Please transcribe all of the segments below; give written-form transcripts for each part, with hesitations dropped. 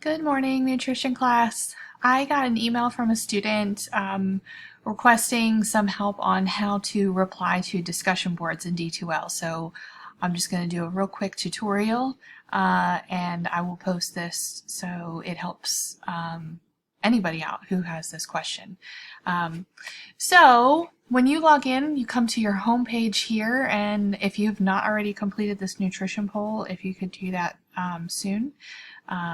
Good morning, nutrition class. I got an email from a student requesting some help on how to reply to discussion boards in D2L. So I'm just going to do a real quick tutorial and I will post this so it helps anybody out who has this question. So when you log in, you come to your home page here, and if you've not already completed this nutrition poll, if you could do that soon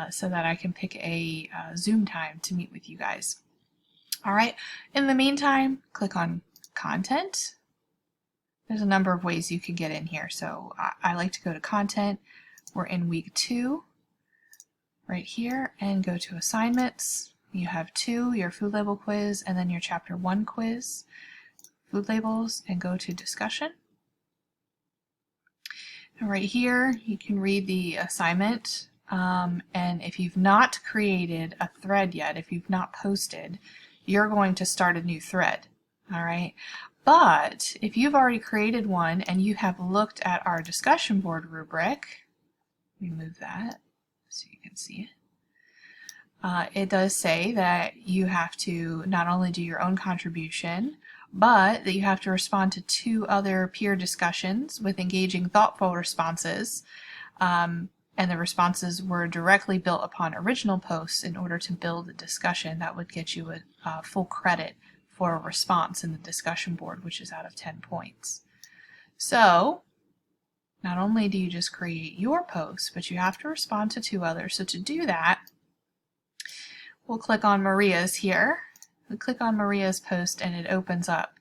so that I can pick a Zoom time to meet with you guys. All right, in the meantime, click on content. There's a number of ways you can get in here. So I like to go to content. We're in week 2 right here, and go to assignments. You have 2, your food label quiz, and then your chapter 1 quiz, food labels, and go to discussion. And right here, you can read the assignment. And if you've not created a thread yet, if you've not posted, you're going to start a new thread. All right. But if you've already created one and you have looked at our discussion board rubric, let me move that so you can see it. It does say that you have to not only do your own contribution, but that you have to respond to 2 other peer discussions with engaging, thoughtful responses. And the responses were directly built upon original posts in order to build a discussion that would get you a full credit for a response in the discussion board, which is out of 10 points. So not only do you just create your post, but you have to respond to 2 others. So to do that, we'll click on Maria's here. We click on Maria's post and it opens up.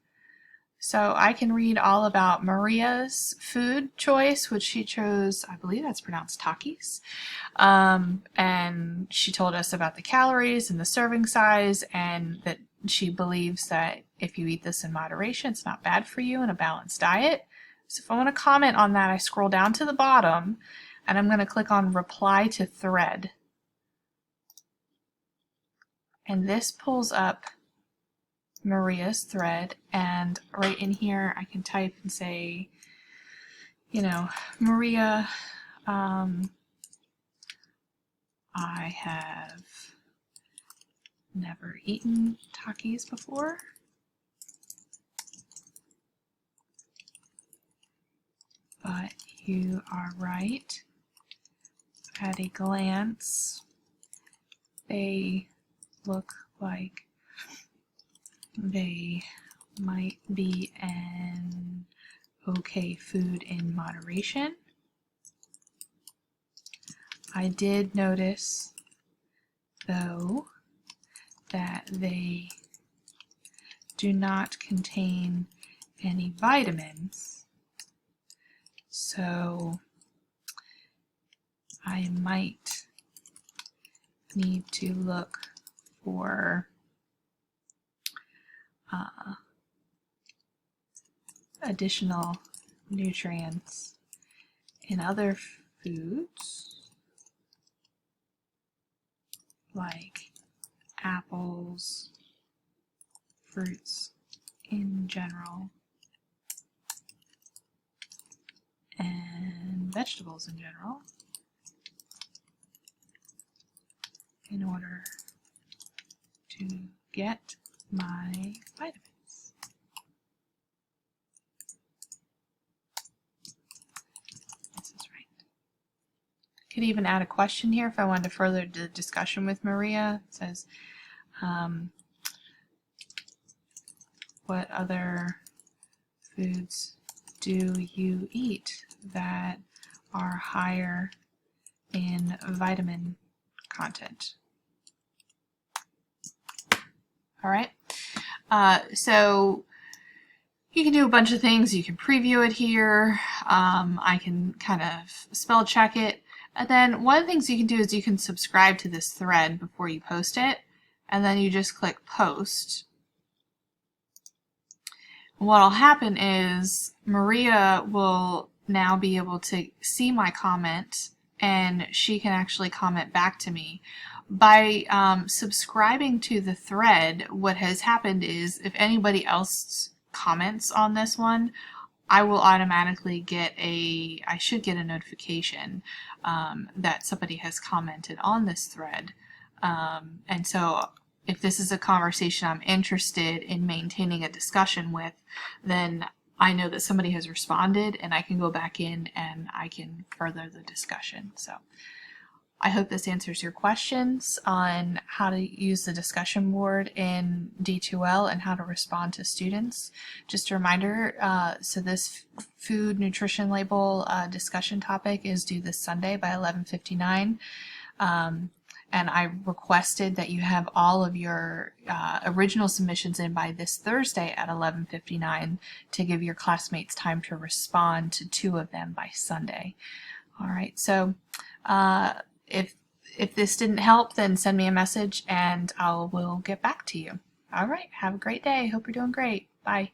So I can read all about Maria's food choice, which she chose, I believe that's pronounced Takis. And she told us about the calories and the serving size, and that she believes that if you eat this in moderation, it's not bad for you in a balanced diet. So if I want to comment on that, I scroll down to the bottom and I'm going to click on Reply to Thread. And this pulls up Maria's thread, and right in here I can type and say, you know, Maria, I have never eaten Takis before, but you are right. At a glance, they look like they might be an okay food in moderation. I did notice, though, that they do not contain any vitamins, so I might need to look for additional nutrients in other foods like apples, fruits in general, and vegetables in general in order to get my vitamins. This is right. Could even add a question here if I wanted to further the discussion with Maria. It says, what other foods do you eat that are higher in vitamin content? All right, so you can do a bunch of things. You can preview it here. I can kind of spell check it. And then one of the things you can do is you can subscribe to this thread before you post it. And then you just click post. What'll happen is Maria will now be able to see my comment, and she can actually comment back to me. By subscribing to the thread, what has happened is if anybody else comments on this one, I will automatically get I should get a notification that somebody has commented on this thread. And so if this is a conversation I'm interested in maintaining a discussion with, then I know that somebody has responded and I can go back in and I can further the discussion. So I hope this answers your questions on how to use the discussion board in D2L and how to respond to students. Just a reminder, so this food nutrition label discussion topic is due this Sunday by 11:59. And I requested that you have all of your original submissions in by this Thursday at 11:59 to give your classmates time to respond to 2 of them by Sunday. All right, so if this didn't help, then send me a message and I will get back to you. All right, have a great day. Hope you're doing great. Bye.